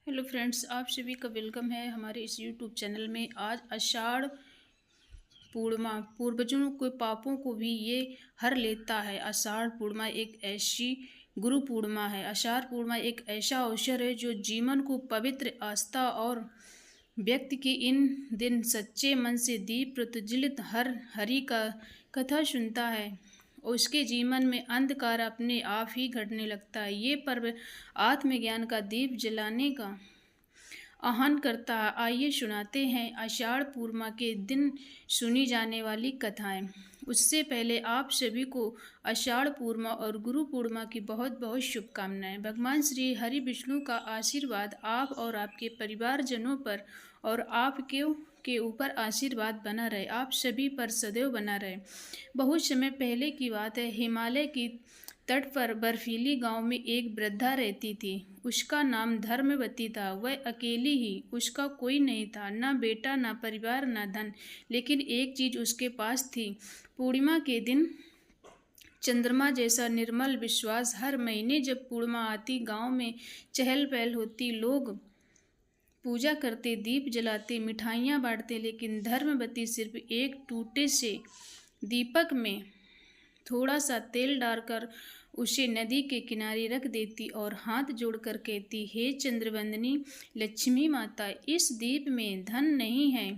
Hello friends, आप सभी का वेलकम है हमारे इस यूट्यूब चैनल में। आज आषाढ़ पूर्णिमा पूर्वजों के पापों को भी ये हर लेता है। आषाढ़ पूर्णिमा एक ऐसी गुरु पूर्णिमा है। आषाढ़ पूर्णिमा एक ऐसा अवसर है जो जीवन को पवित्र, आस्था और व्यक्ति के इन दिन सच्चे मन से दीप प्रज्वलित हर हरि का कथा सुनता है, उसके जीवन में अंधकार अपने आप ही घटने लगता है। ये पर्व आत्मज्ञान का दीप जलाने का आह्वान करता है। आइए सुनाते हैं आषाढ़ पूर्णिमा के दिन सुनी जाने वाली कथाएं। उससे पहले आप सभी को आषाढ़ पूर्णिमा और गुरु पूर्णिमा की बहुत बहुत शुभकामनाएं। भगवान श्री हरि विष्णु का आशीर्वाद आप और आपके परिवारजनों पर और आपके के ऊपर आशीर्वाद बना रहे, आप सभी पर सदैव बना रहे। बहुत समय पहले की बात है। हिमालय की तट पर बर्फीली गांव में एक वृद्धा रहती थी। उसका नाम धर्मवती था। वह अकेली ही, उसका कोई नहीं था, ना बेटा, ना परिवार, ना धन। लेकिन एक चीज उसके पास थी, पूर्णिमा के दिन चंद्रमा जैसा निर्मल विश्वास। हर महीने जब पूर्णिमा आती, गांव में चहल पहल होती, लोग पूजा करते, दीप जलाते, मिठाइयाँ बांटते। लेकिन धर्मवती सिर्फ एक टूटे से दीपक में थोड़ा सा तेल डालकर उसे नदी के किनारे रख देती और हाथ जोड़कर कहती, हे चंद्रवंदनी लक्ष्मी माता, इस दीप में धन नहीं है,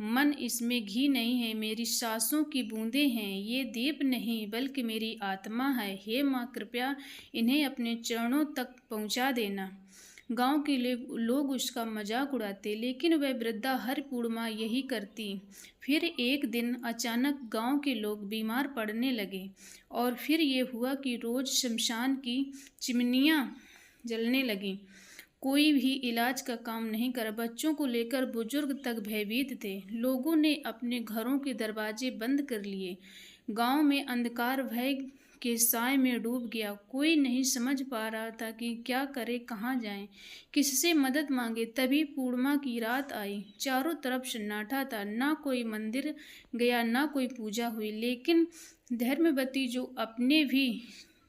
मन इसमें घी नहीं है, मेरी सांसों की बूंदें हैं। ये दीप नहीं बल्कि मेरी आत्मा है। हे माँ, कृपया इन्हें अपने चरणों तक पहुँचा देना। गांव के लोग उसका मजाक उड़ाते, लेकिन वह वृद्धा हर पूर्णिमा यही करती। फिर एक दिन अचानक गांव के लोग बीमार पड़ने लगे और फिर ये हुआ कि रोज शमशान की चिमनियाँ जलने लगीं। कोई भी इलाज का काम नहीं कर। बच्चों को लेकर बुजुर्ग तक भयभीत थे। लोगों ने अपने घरों के दरवाजे बंद कर लिए। गांव में अंधकार भय के साए में डूब गया। कोई नहीं समझ पा रहा था कि क्या करे, कहाँ जाए, किससे मदद मांगे। तभी पूर्णिमा की रात आई। चारों तरफ सन्नाटा था। ना कोई मंदिर गया, ना कोई पूजा हुई। लेकिन धर्मवती, जो अपने भी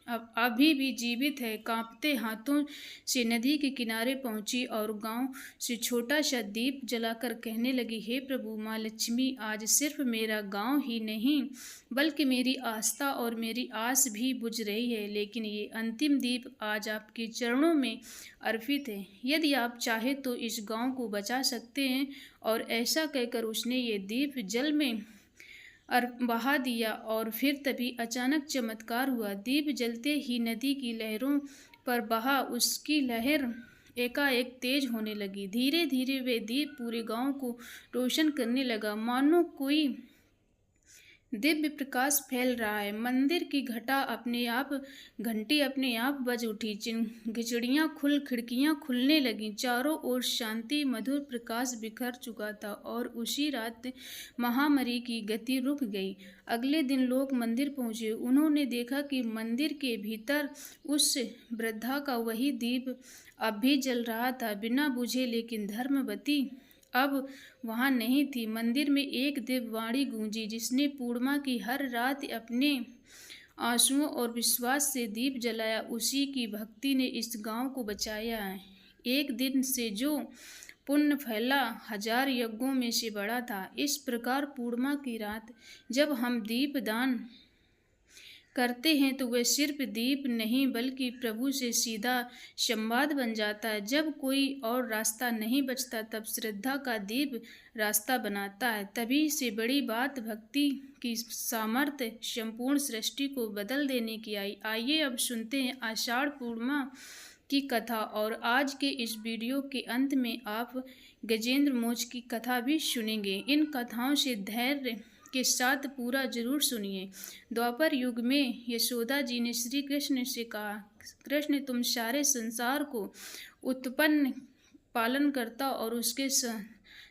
अभी भी जीवित है, कांपते हाथों से नदी के किनारे पहुंची और गांव से छोटा सा दीप जलाकर कहने लगी, हे प्रभु माँ लक्ष्मी, आज सिर्फ मेरा गांव ही नहीं बल्कि मेरी आस्था और मेरी आस भी बुझ रही है। लेकिन ये अंतिम दीप आज आपके चरणों में अर्पित है। यदि आप चाहे तो इस गांव को बचा सकते हैं। और ऐसा कहकर उसने ये दीप जल में बहा दिया और फिर तभी अचानक चमत्कार हुआ। दीप जलते ही नदी की लहरों पर बहा उसकी लहर एकाएक तेज होने लगी। धीरे धीरे वे दीप पूरे गांव को रोशन करने लगा, मानो कोई दिव्य प्रकाश फैल रहा है। मंदिर की घंटी अपने आप बज उठी। खिड़कियां खुलने लगीं। चारों ओर शांति मधुर प्रकाश बिखर चुका था और उसी रात महामारी की गति रुक गई। अगले दिन लोग मंदिर पहुंचे। उन्होंने देखा कि मंदिर के भीतर उस वृद्धा का वही दीप अब भी जल रहा था, बिना बुझे। लेकिन धर्मवती अब वहाँ नहीं थी। मंदिर में एक दिव्यवाणी गूंजी, जिसने पूर्णिमा की हर रात अपने आंसुओं और विश्वास से दीप जलाया, उसी की भक्ति ने इस गांव को बचाया है। एक दिन से जो पुण्य फैला, 1000 यज्ञों में से बड़ा था। इस प्रकार पूर्णिमा की रात जब हम दीप दान करते हैं तो वह सिर्फ दीप नहीं बल्कि प्रभु से सीधा संवाद बन जाता है। जब कोई और रास्ता नहीं बचता, तब श्रद्धा का दीप रास्ता बनाता है। तभी से बड़ी बात भक्ति की सामर्थ्य संपूर्ण सृष्टि को बदल देने की आई। आइए अब सुनते हैं आषाढ़ पूर्णिमा की कथा। और आज के इस वीडियो के अंत में आप गजेंद्र मोक्ष की कथा भी सुनेंगे। इन कथाओं से धैर्य के साथ पूरा जरूर सुनिए। द्वापर युग में यशोदा जी ने श्री कृष्ण से कहा, कृष्ण, तुम सारे संसार को उत्पन्न, पालन करता और उसके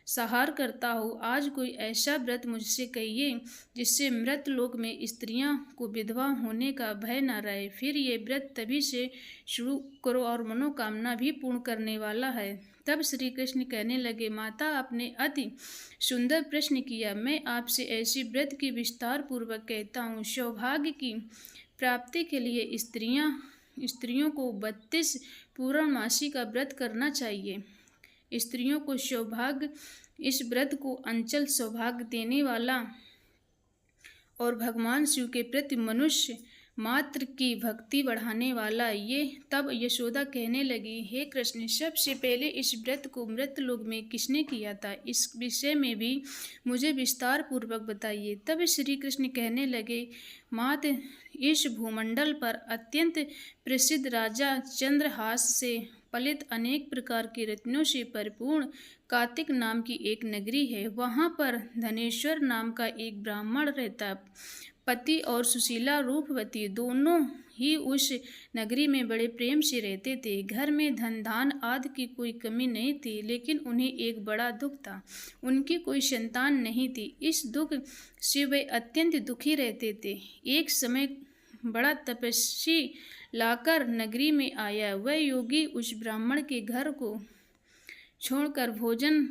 सहार करता हो। आज कोई ऐसा व्रत मुझसे कहिए जिससे मृत लोक में स्त्रियां को विधवा होने का भय न रहे। फिर ये व्रत तभी से शुरू करो और मनोकामना भी पूर्ण करने वाला है। तब श्री कृष्ण कहने लगे, माता, आपने अति सुंदर प्रश्न किया। मैं आपसे ऐसी व्रत की विस्तार पूर्वक कहता हूँ। सौभाग्य की प्राप्ति के लिए स्त्रियों को 32 पूर्णमासी का व्रत करना चाहिए। स्त्रियों को सौभाग्य, इस व्रत को अंचल सौभाग्य देने वाला और भगवान शिव के प्रति मनुष्य मात्र की भक्ति बढ़ाने वाला ये। तब यशोदा कहने लगी, हे कृष्ण, सबसे पहले इस व्रत को मृतलोक में किसने किया था? इस विषय में भी मुझे विस्तार पूर्वक बताइए। तब श्री कृष्ण कहने लगे, मात, इस भूमंडल पर अत्यंत प्रसिद्ध राजा चंद्रहास से पलित अनेक प्रकार के रत्नों से परिपूर्ण कार्तिक नाम की एक नगरी है। वहाँ पर धनेश्वर नाम का एक ब्राह्मण रहता। पति और सुशीला रूपवती दोनों ही उस नगरी में बड़े प्रेम से रहते थे। घर में धन धान आदि की कोई कमी नहीं थी, लेकिन उन्हें एक बड़ा दुख था, उनकी कोई संतान नहीं थी। इस दुख से वे अत्यंत दुखी रहते थे। एक समय बड़ा तपस्वी लाकर नगरी में आया। वह योगी उस ब्राह्मण के घर को छोड़कर भोजन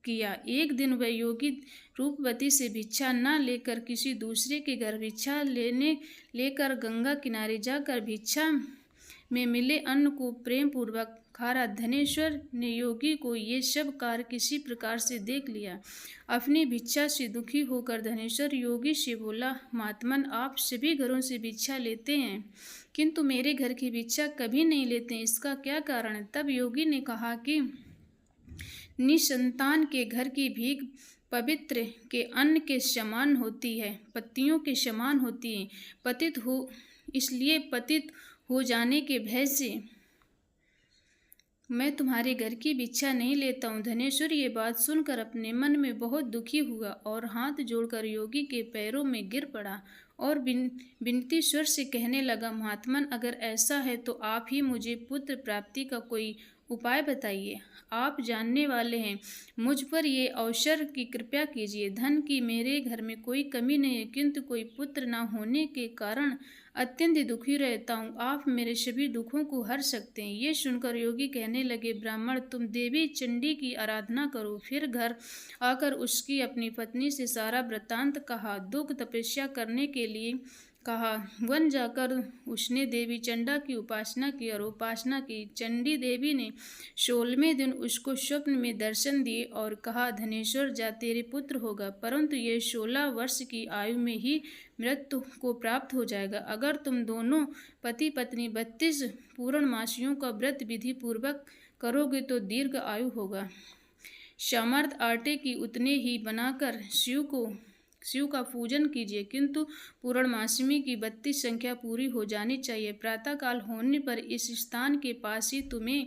किया। एक दिन वह योगी रूपवती से भिक्षा न लेकर किसी दूसरे के घर भिक्षा लेकर गंगा किनारे जाकर भिक्षा में मिले अन्न को प्रेम पूर्वक खा रहा। धनेश्वर ने योगी को ये सब कार्य किसी प्रकार से देख लिया। अपनी भिक्षा से दुखी होकर धनेश्वर योगी से बोला, महात्मन, आप सभी घरों से भिक्षा लेते हैं, किंतु मेरे घर की भिक्षा कभी नहीं लेते, इसका क्या कारण है? तब योगी ने कहा कि निसंतान के घर की भीख पवित्र के अन्न के समान होती है, पत्तियों के समान होती है। इसलिए पतित हो जाने के भय से मैं तुम्हारे घर की भिक्षा नहीं लेता हूँ। धनेश्वर ये बात सुनकर अपने मन में बहुत दुखी हुआ और हाथ जोड़कर योगी के पैरों में गिर पड़ा और विनती स्वर से कहने लगा, महात्मन, अगर ऐसा है तो आप ही मुझे पुत्र प्राप्ति का कोई उपाय बताइए। आप जानने वाले हैं, मुझ पर ये अवसर की कृपया कीजिए। धन की मेरे घर में कोई कमी नहीं है, किंतु कोई पुत्र न होने के कारण अत्यंत दुखी रहता हूँ। आप मेरे सभी दुखों को हर सकते हैं। ये सुनकर योगी कहने लगे, ब्राह्मण, तुम देवी चंडी की आराधना करो। फिर घर आकर उसकी अपनी पत्नी से सारा वृत्तांत कहा। दुख तपस्या करने के लिए कहा। वन जाकर उसने देवी चंडा की उपासना की और उपासना की। चंडी देवी ने 16वें दिन उसको स्वप्न में दर्शन दिए और कहा, धनेश्वर, जा, तेरे पुत्र होगा, परंतु ये 16 वर्ष की आयु में ही मृत्यु को प्राप्त हो जाएगा। अगर तुम दोनों पति पत्नी 32 पूर्णमासियों का व्रत विधि पूर्वक करोगे तो दीर्घ आयु होगा। सामर्थ आटे की उतने ही बनाकर शिव का पूजन कीजिए, किंतु पूर्णमासी की 32 संख्या पूरी हो जानी चाहिए। प्रातःकाल होने पर इस स्थान के पास ही तुम्हें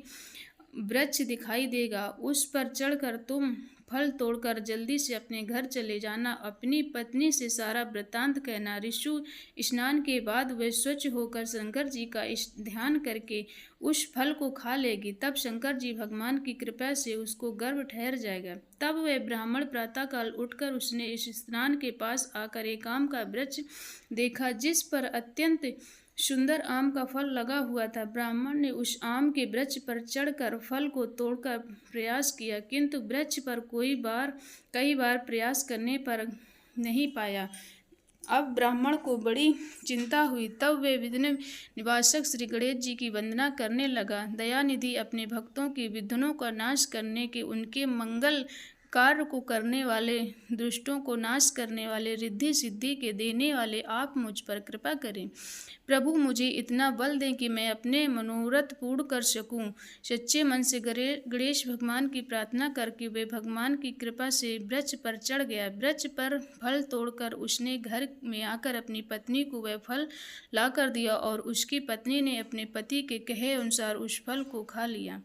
वृक्ष दिखाई देगा, उस पर चढ़कर तुम फल तोड़कर जल्दी से अपने घर चले जाना। अपनी पत्नी से सारा वृत्तांत कहना। ऋषु स्नान के बाद वह स्वच्छ होकर शंकर जी का ध्यान करके उस फल को खा लेगी। तब शंकर जी भगवान की कृपा से उसको गर्भ ठहर जाएगा। तब वह ब्राह्मण प्रातःकाल उठकर उसने इस स्नान के पास आकर एक आम का वृक्ष देखा, जिस पर अत्यंत सुंदर आम का फल लगा हुआ था। ब्राह्मण ने उस आम के वृक्ष पर चढ़कर फल को तोड़कर प्रयास किया, किंतु वृक्ष पर कई बार प्रयास करने पर नहीं पाया। अब ब्राह्मण को बड़ी चिंता हुई। तब वे विघ्न निवासक श्री गणेश जी की वंदना करने लगा। दयानिधि, अपने भक्तों की विघ्नों का नाश करने के, उनके मंगल कार्य को करने वाले, दुष्टों को नाश करने वाले, रिद्धि सिद्धि के देने वाले, आप मुझ पर कृपा करें। प्रभु, मुझे इतना बल दें कि मैं अपने मनोरथ पूर्ण कर सकूं। सच्चे मन से गणेश भगवान की प्रार्थना करके वे भगवान की कृपा से वृक्ष पर चढ़ गया। वृक्ष पर फल तोड़कर उसने घर में आकर अपनी पत्नी को वह फल ला कर दिया और उसकी पत्नी ने अपने पति के कहे अनुसार उस फल को खा लिया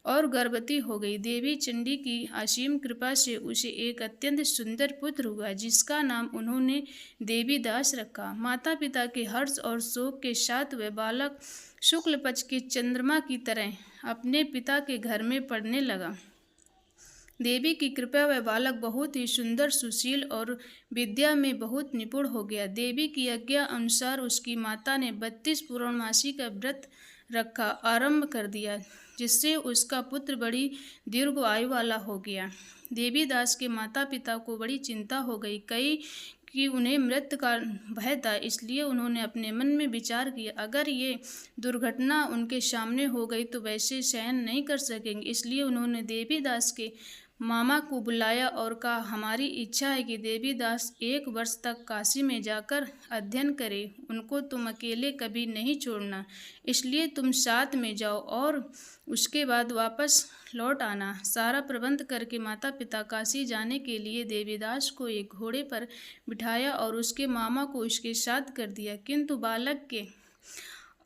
और गर्भवती हो गई। देवी चंडी की असीम कृपा से उसे एक अत्यंत सुंदर पुत्र हुआ, जिसका नाम उन्होंने देवी दास रखा। माता पिता के हर्ष और शोक के साथ वह बालक शुक्ल पक्ष के चंद्रमा की तरह अपने पिता के घर में पढ़ने लगा। देवी की कृपा वह बालक बहुत ही सुंदर, सुशील और विद्या में बहुत निपुण हो गया। देवी की आज्ञा अनुसार उसकी माता ने 32 पूर्णमासी का व्रत रखा आरंभ कर दिया, जिससे उसका पुत्र बड़ी दीर्घ आयु वाला हो गया। देवी दास के माता पिता को बड़ी चिंता हो गई कि उन्हें मृत्यु का भय था, इसलिए उन्होंने अपने मन में विचार किया, अगर ये दुर्घटना उनके सामने हो गई तो वैसे सहन नहीं कर सकेंगे। इसलिए उन्होंने देवीदास के मामा को बुलाया और कहा, हमारी इच्छा है कि देवीदास 1 वर्ष तक काशी में जाकर अध्ययन करें। उनको तुम अकेले कभी नहीं छोड़ना, इसलिए तुम साथ में जाओ और उसके बाद वापस लौट आना। सारा प्रबंध करके माता पिता काशी जाने के लिए देवीदास को एक घोड़े पर बिठाया और उसके मामा को उसके साथ कर दिया। किंतु बालक के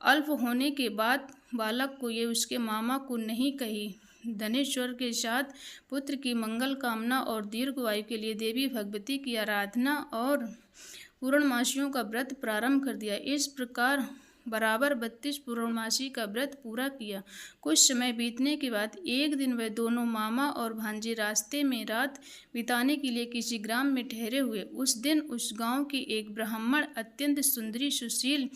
अल्प होने के बाद बालक को ये उसके मामा को नहीं कही। धनेश्वर के साथ पुत्र की मंगल कामना और दीर्घायु के लिए देवी भगवती की आराधना और पूर्णमासियों का व्रत प्रारंभ कर दिया। इस प्रकार बराबर 32 पूर्णमासी का व्रत पूरा किया। कुछ समय बीतने के बाद एक दिन वह दोनों मामा और भांजे रास्ते में रात बिताने के लिए किसी ग्राम में ठहरे हुए। उस दिन उस गांव की एक ब्राह्मण अत्यंत सुंदरी, सुशील,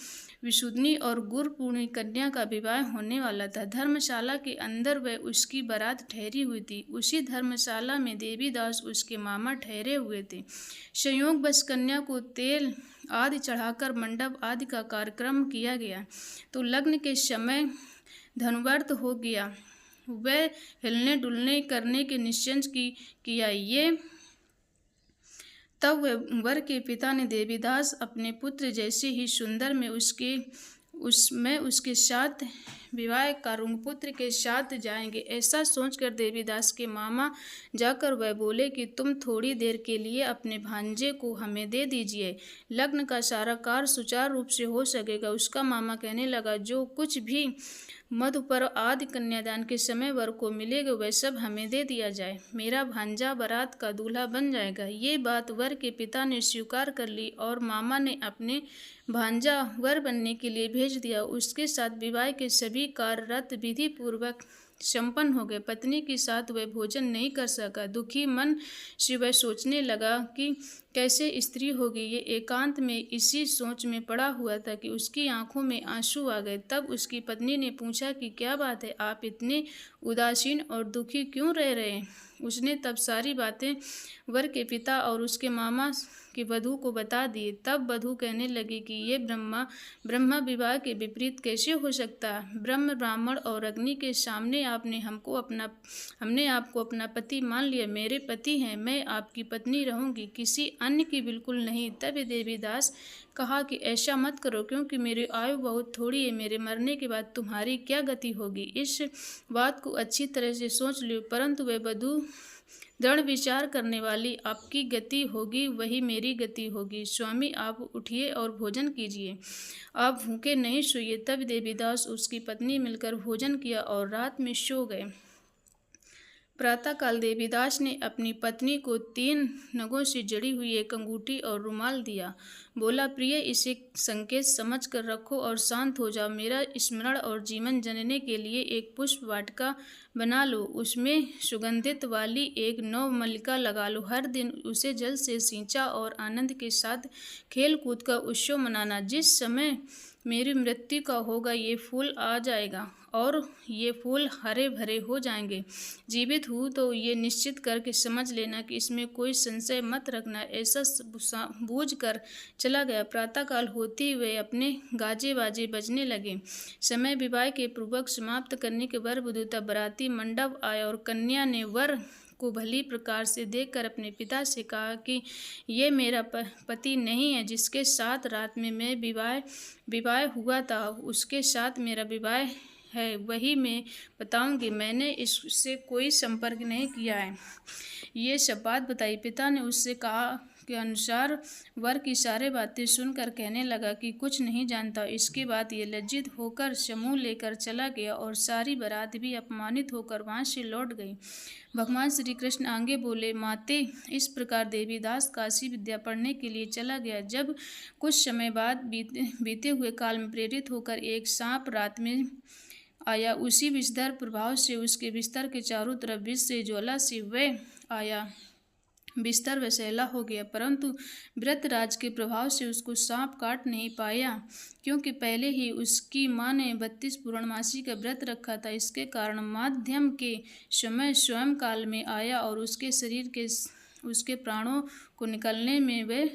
विशुद्धनी और गुरपूर्णी कन्या का विवाह होने वाला था। धर्मशाला के अंदर वह उसकी बारात ठहरी हुई थी। उसी धर्मशाला में देवीदास उसके मामा ठहरे हुए थे। संयोगवश कन्या को तेल आदि चढ़ाकर मंडप आदि का कार्यक्रम किया गया तो लग्न के समय धनुव्रत हो गया। वह हिलने डुलने करने के निश्चय किया। ये तब वह वर के पिता ने देवीदास अपने पुत्र जैसे ही सुंदर में उसके साथ विवाह करूँगा, पुत्र के साथ जाएंगे। ऐसा सोचकर देवीदास के मामा जाकर वह बोले कि तुम थोड़ी देर के लिए अपने भांजे को हमें दे दीजिए, लग्न का सारा कार्य सुचारू रूप से हो सकेगा। उसका मामा कहने लगा, जो कुछ भी मधुपर आदि कन्यादान के समय वर को मिलेगा वह सब हमें दे दिया जाए, मेरा भांजा बारात का दूल्हा बन जाएगा। ये बात वर के पिता ने स्वीकार कर ली और मामा ने अपने भांजा वर बनने के लिए भेज दिया। उसके साथ विवाह के सभी कार्य विधि पूर्वक संपन्न हो गए। पत्नी के साथ वह भोजन नहीं कर सका। दुखी मन से वह सोचने लगा कि कैसे स्त्री होगी। ये एकांत में इसी सोच में पड़ा हुआ था कि उसकी आंखों में आंसू आ गए। तब उसकी पत्नी ने पूछा कि क्या बात है, आप इतने उदासीन और दुखी क्यों रह रहे हैं। उसने तब सारी बातें वर के पिता और उसके मामा की वधू को बता दी। तब वधू कहने लगी कि ये ब्रह्मा विवाह के विपरीत कैसे हो सकता है। ब्रह्म, ब्राह्मण और अग्नि के सामने हमने आपको अपना पति मान लिया। मेरे पति हैं, मैं आपकी पत्नी रहूंगी, किसी अन्य की बिल्कुल नहीं। तब देवीदास कहा कि ऐसा मत करो, क्योंकि मेरी आयु बहुत थोड़ी है। मेरे मरने के बाद तुम्हारी क्या गति होगी, इस बात को अच्छी तरह से सोच लो। परंतु वह वधू दृढ़ विचार करने वाली, आपकी गति होगी वही मेरी गति होगी। स्वामी, आप उठिए और भोजन कीजिए, आप भूखे नहीं सोइए। तब देवीदास उसकी पत्नी मिलकर भोजन किया और रात में सो गए। प्रातःकाल देवीदास ने अपनी पत्नी को 3 नगों से जड़ी हुई एक अंगूठी और रुमाल दिया। बोला, प्रिय, इसे संकेत समझ कर रखो और शांत हो जाओ। मेरा स्मरण और जीवन जनने के लिए एक पुष्प वाटिका बना लो, उसमें सुगंधित वाली एक नवमल्लिका लगा लो। हर दिन उसे जल से सींचा और आनंद के साथ खेल कूद का उत्सव मनाना। जिस समय मेरी मृत्यु का होगा ये फूल आ जाएगा और ये फूल हरे भरे हो जाएंगे। जीवित हूँ तो ये निश्चित करके समझ लेना कि इसमें कोई संशय मत रखना। ऐसा बूझ कर चला गया। प्रातःकाल होते हुए अपने गाजे बाजे बजने लगे। समय विवाह के पूर्वक समाप्त करने के वर वधू तब बाराती मंडप आए और कन्या ने वर को भली प्रकार से देखकर अपने पिता से कहा कि ये मेरा पति नहीं है, जिसके साथ रात में मैं विवाह हुआ था उसके साथ मेरा विवाह है, वही मैं बताऊंगी। मैंने इससे कोई संपर्क नहीं किया है। ये सब बात बताई। पिता ने उससे कहा के अनुसार वर की सारी बातें सुनकर कहने लगा कि कुछ नहीं जानता। इसके बाद ये लज्जित होकर समूह लेकर चला गया और सारी बारात भी अपमानित होकर वहां से लौट गई। भगवान श्री कृष्ण आगे बोले, माते, इस प्रकार देवीदास काशी विद्या पढ़ने के लिए चला गया। जब कुछ समय बाद बीते हुए काल में प्रेरित होकर एक सांप रात में आया, उसी विषधर प्रभाव से उसके बिस्तर के चारों तरफ विष से ज्वाला से वह आया। बिस्तर वैसेला हो गया, परंतु व्रतराज के प्रभाव से उसको सांप काट नहीं पाया, क्योंकि पहले ही उसकी माँ ने 32 पूर्णमासी का व्रत रखा था। इसके कारण माध्यम के समय स्वयं काल में आया और उसके शरीर के उसके प्राणों को निकलने में वह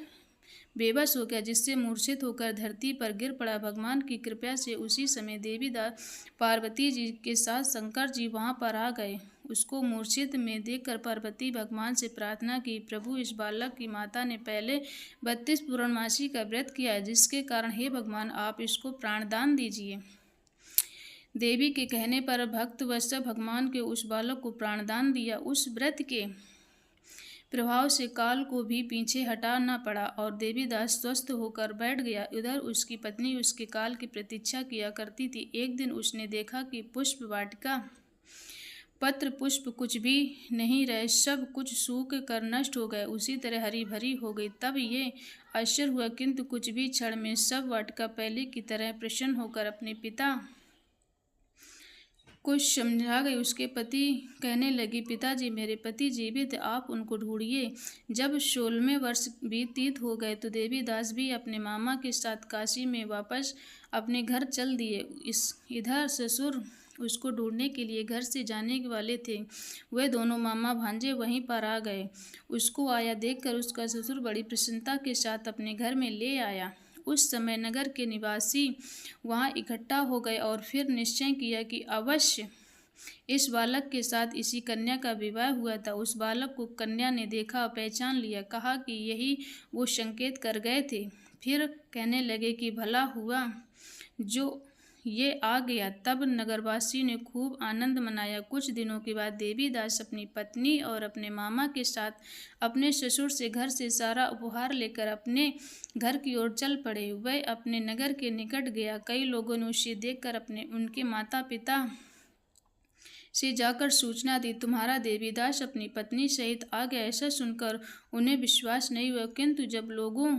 बेबस हो गया, जिससे मूर्छित होकर धरती पर गिर पड़ा। भगवान की कृपा से उसी समय देवीदास पार्वती जी के साथ शंकर जी वहां पर आ गए। उसको मूर्छित में देखकर पार्वती भगवान से प्रार्थना की, प्रभु इस बालक की माता ने पहले 32 पूर्णमासी का व्रत किया है, जिसके कारण हे भगवान आप इसको प्राणदान दीजिए। देवी के कहने पर भक्तवत्स भगवान के उस बालक को प्राणदान दिया। उस व्रत के प्रभाव से काल को भी पीछे हटाना पड़ा और देवीदास स्वस्थ होकर बैठ गया। उधर उसकी पत्नी उसके काल की प्रतीक्षा किया करती थी। एक दिन उसने देखा कि पुष्प वाटिका पत्र पुष्प कुछ भी नहीं रहे, सब कुछ सूख कर नष्ट हो गए, उसी तरह हरी भरी हो गई। तब ये आश्चर्य हुआ, किंतु कुछ भी क्षण में सब वाटिका पहले की तरह प्रसन्न होकर अपने पिता कुछ समझा गई। उसके पति कहने लगी, पिताजी मेरे पति जीवित, आप उनको ढूंढिए। जब 16वें वर्ष व्यतीत हो गए तो देवीदास भी अपने मामा के साथ काशी में वापस अपने घर चल दिए। इधर ससुर उसको ढूंढने के लिए घर से जाने वाले थे। वे दोनों मामा भांजे वहीं पर आ गए। उसको आया देखकर उसका ससुर बड़ी प्रसन्नता के साथ अपने घर में ले आया। उस समय नगर के निवासी वहां इकट्ठा हो गए और फिर निश्चय किया कि अवश्य इस बालक के साथ इसी कन्या का विवाह हुआ था। उस बालक को कन्या ने देखा, पहचान लिया, कहा कि यही वो संकेत कर गए थे। फिर कहने लगे कि भला हुआ जो ये आ गया। तब नगरवासी ने खूब आनंद मनाया। कुछ दिनों के बाद देवीदास अपनी पत्नी और अपने मामा के साथ अपने ससुर से घर से सारा उपहार लेकर अपने घर की ओर चल पड़े। वह अपने नगर के निकट गया। कई लोगों ने उसे देखकर उनके माता पिता से जाकर सूचना दी, तुम्हारा देवीदास अपनी पत्नी सहित आ गया। ऐसा सुनकर उन्हें विश्वास नहीं हुआ, किंतु जब लोगों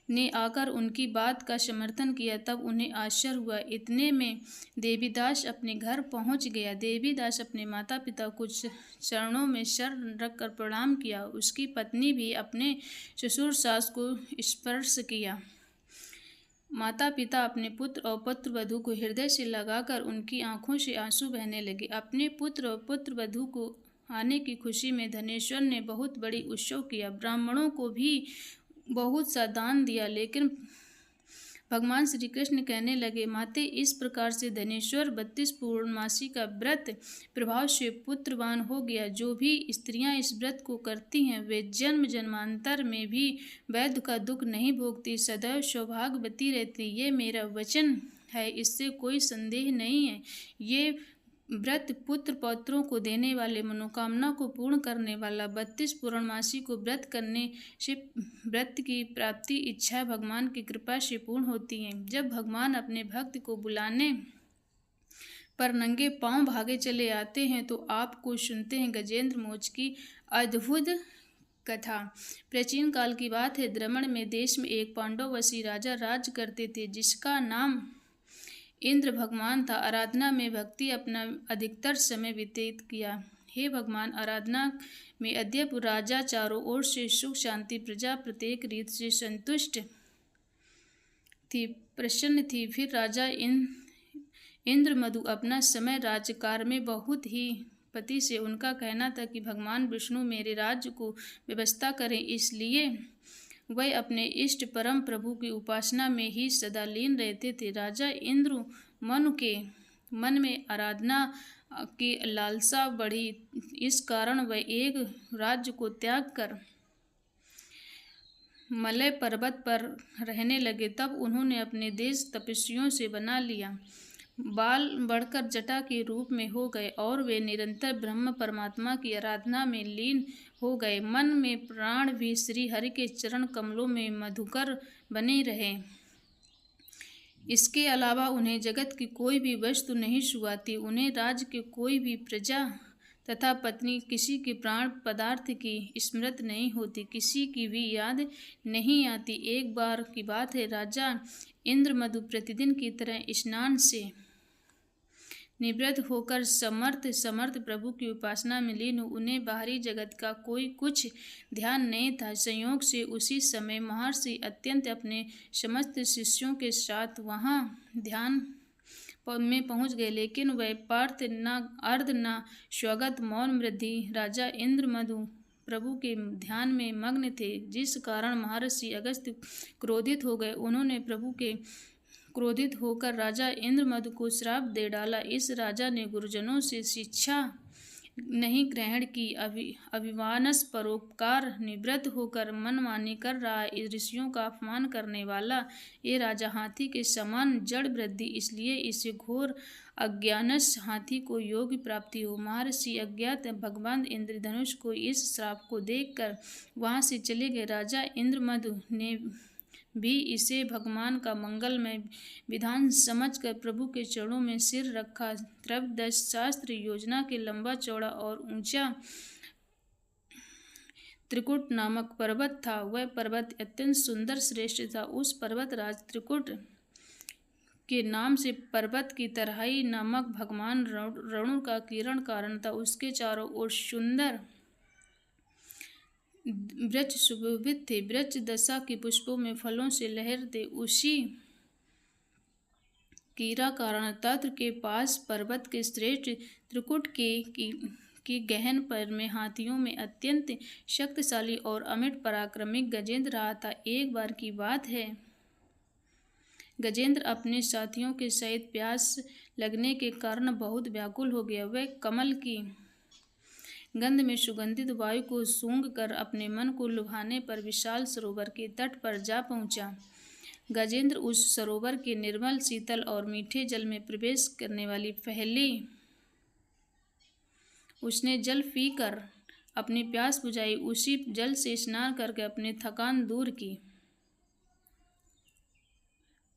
ने आकर उनकी बात का समर्थन किया तब उन्हें आश्चर्य हुआ। इतने में देवीदास अपने घर पहुंच गया। देवीदास अपने माता पिता कुछ चरणों में सर रखकर प्रणाम किया। उसकी पत्नी भी अपने ससुर सास को स्पर्श किया। माता पिता अपने पुत्र और पुत्र वधू को हृदय से लगाकर उनकी आंखों से आंसू बहने लगे। अपने पुत्र और पुत्र वधू को आने की खुशी में धनेश्वर ने बहुत बड़ी उत्सव किया। ब्राह्मणों को भी बहुत सा दान दिया। लेकिन भगवान श्री कृष्ण कहने लगे, माते इस प्रकार से धनेश्वर 32 पूर्णमासी का व्रत प्रभाव से पुत्रवान हो गया। जो भी स्त्रियां इस व्रत को करती हैं वे जन्म जन्मांतर में भी वैध का दुख नहीं भोगती, सदैव सौभाग्यवती रहती। ये मेरा वचन है, इससे कोई संदेह नहीं है। ये व्रत पुत्र पौत्रों को देने वाले, मनोकामना को पूर्ण करने वाला, 32 पूर्णमासी को व्रत करने से व्रत की प्राप्ति इच्छा भगवान की कृपा से पूर्ण होती है। जब भगवान अपने भक्त को बुलाने पर नंगे पांव भागे चले आते हैं तो आपको सुनते हैं गजेंद्र मोक्ष की अद्भुत कथा। प्राचीन काल की बात है। द्रमण में देश में एक पांडवसी राजा राज करते थे, जिसका नाम इंद्र भगवान था। आराधना में भक्ति अपना अधिकतर समय व्यतीत किया। हे भगवान, आराधना में अद्यप राजा चारों ओर से सुख शांति, प्रजा प्रत्येक रीत से संतुष्ट थी, प्रसन्न थी। फिर राजा इंद्रमधु अपना समय राज्यकार में बहुत ही पति से उनका कहना था कि भगवान विष्णु मेरे राज्य को व्यवस्था करें, इसलिए वह अपने इष्ट परम प्रभु की उपासना में ही सदा लीन रहते थे। राजा इंद्र मनु के मन में आराधना की लालसा बढ़ी। इस कारण वह एक राज्य को त्याग कर मलय पर्वत पर रहने लगे। तब उन्होंने अपने देश तपस्वियों से बना लिया। बाल बढ़कर जटा के रूप में हो गए और वे निरंतर ब्रह्म परमात्मा की आराधना में लीन हो गए। मन में प्राण भी श्री हरि के चरण कमलों में मधुकर बने रहे। इसके अलावा उन्हें जगत की कोई भी वस्तु नहीं छुआती। उन्हें राज्य के कोई भी प्रजा तथा पत्नी, किसी के प्राण पदार्थ की स्मृति नहीं होती, किसी की भी याद नहीं आती। एक बार की बात है, राजा इंद्रमधु प्रतिदिन की तरह स्नान से निवृत्त होकर समर्थ प्रभु की उपासना में लीन। उन्हें बाहरी जगत का कोई कुछ ध्यान नहीं था। संयोग से उसी समय महर्षि अत्यंत अपने समस्त शिष्यों के साथ वहां ध्यान में पहुंच गए। लेकिन वह पार्थ न अर्ध न स्वागत मौन वृद्धि राजा इंद्रमधु प्रभु के ध्यान में मग्न थे, जिस कारण महर्षि अगस्त्य क्रोधित हो गए। उन्होंने प्रभु के क्रोधित होकर राजा इंद्रमदु को श्राप दे डाला। इस राजा ने गुरुजनों से शिक्षा नहीं ग्रहण की, अभिमानस परोपकार निवृत्त होकर मनमानी कर रहा है, ऋषियों का अपमान करने वाला ये राजा हाथी के समान जड़ वृद्धि, इसलिए इसे घोर अज्ञानस हाथी को योग प्राप्ति हो। महर्षि अज्ञात भगवान इंद्रधनुष को इस श्राप को देखकर वहां से चले गए। राजा इंद्रमदु ने भी इसे भगवान का मंगलमय विधान समझकर प्रभु के चरणों में सिर रखा। त्रयोदश शास्त्र योजना के लंबा चौड़ा और ऊंचा त्रिकुट नामक पर्वत था। वह पर्वत अत्यंत सुंदर श्रेष्ठ था। उस पर्वत राज त्रिकुट के नाम से पर्वत की तराई नामक भगवान रणु का किरण कारण था। उसके चारों ओर सुंदर वृक्ष सुशोभित थे। वृक्ष दशा के पुष्पों में फलों से लहरते। उसी कीरा कारण तत्र के पास पर्वत के श्रेष्ठ त्रिकुट के गहन पर में हाथियों में अत्यंत शक्तिशाली और अमिट पराक्रमी गजेंद्र रहा था। एक बार की बात है, गजेंद्र अपने साथियों के सहित प्यास लगने के कारण बहुत व्याकुल हो गया। वह कमल की गंध में सुगंधित वायु को सूंघ कर अपने मन को लुभाने पर विशाल सरोवर के तट पर जा पहुंचा। गजेंद्र उस सरोवर के निर्मल शीतल और मीठे जल में प्रवेश करने वाली पहले उसने जल पीकर अपनी प्यास बुझाई। उसी जल से स्नान करके अपनी थकान दूर की।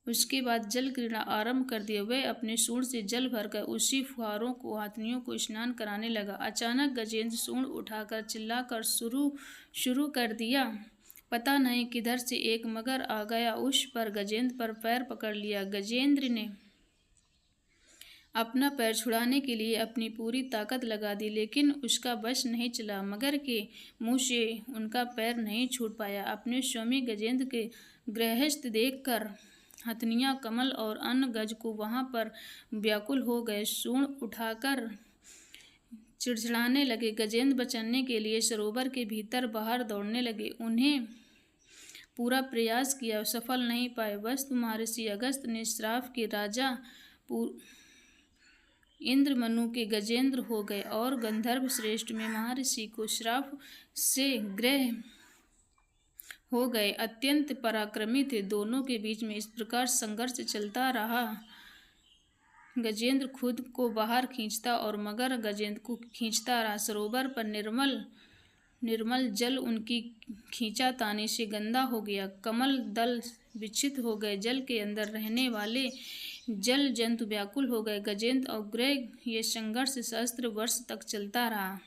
उसके बाद जल क्रीड़ा आरंभ कर दिया। वह अपने सूंड से जल भरकर उसी फुहारों को हाथियों को स्नान कराने लगा। अचानक गजेंद्र सूंड उठाकर चिल्लाकर शुरू कर दिया। पता नहीं किधर से एक मगर आ गया। उस पर गजेंद्र पर पैर पकड़ लिया। गजेंद्र ने अपना पैर छुड़ाने के लिए अपनी पूरी ताकत लगा दी, लेकिन उसका बस नहीं चला। मगर के मुंह से उनका पैर नहीं छूट पाया। अपने स्वामी गजेंद्र के गृहस्थ देखकर हथनियाँ, कमल और अन्य गज को वहां पर व्याकुल हो गए। सूंड उठाकर चिड़चिड़ाने लगे। गजेंद्र बचने के लिए सरोवर के भीतर बाहर दौड़ने लगे। उन्हें पूरा प्रयास किया, सफल नहीं पाए। वस्तु महर्षि अगस्त ने श्राप के राजा इंद्रमनु के गजेंद्र हो गए और गंधर्व श्रेष्ठ में महर्षि को श्राप से ग्रह हो गए। अत्यंत पराक्रमी थे। दोनों के बीच में इस प्रकार संघर्ष चलता रहा। गजेंद्र खुद को बाहर खींचता और मगर गजेंद्र को खींचता रहा। सरोवर पर निर्मल जल उनकी खींचातानी से गंदा हो गया। कमल दल विक्षिप्त हो गए। जल के अंदर रहने वाले जल जंतु व्याकुल हो गए। गजेंद्र और ग्रह ये संघर्ष सहस्त्र वर्ष तक चलता रहा।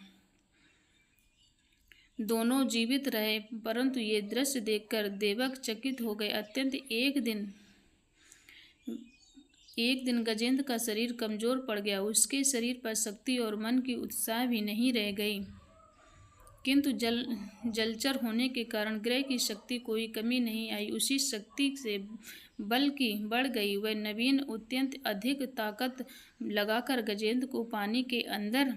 दोनों जीवित रहे, परंतु ये दृश्य देखकर देवक चकित हो गए। अत्यंत एक दिन गजेंद्र का शरीर कमजोर पड़ गया। उसके शरीर पर शक्ति और मन की उत्साह भी नहीं रह गई, किंतु जलचर होने के कारण ग्रह की शक्ति कोई कमी नहीं आई। उसी शक्ति से बल्कि बढ़ गई। वह नवीन अत्यंत अधिक ताकत लगाकर गजेंद्र को पानी के अंदर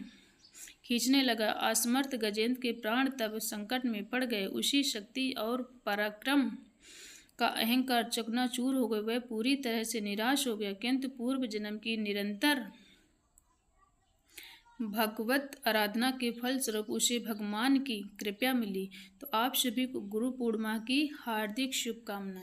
खींचने लगा। असमर्थ गजेंद्र के प्राण तब संकट में पड़ गए। उसी शक्ति और पराक्रम का अहंकार चकनाचूर हो गए। वह पूरी तरह से निराश हो गया, किंतु पूर्व जन्म की निरंतर भगवत आराधना के फलस्वरूप उसे भगवान की कृपा मिली। तो आप सभी को गुरु पूर्णिमा की हार्दिक शुभकामनाएं।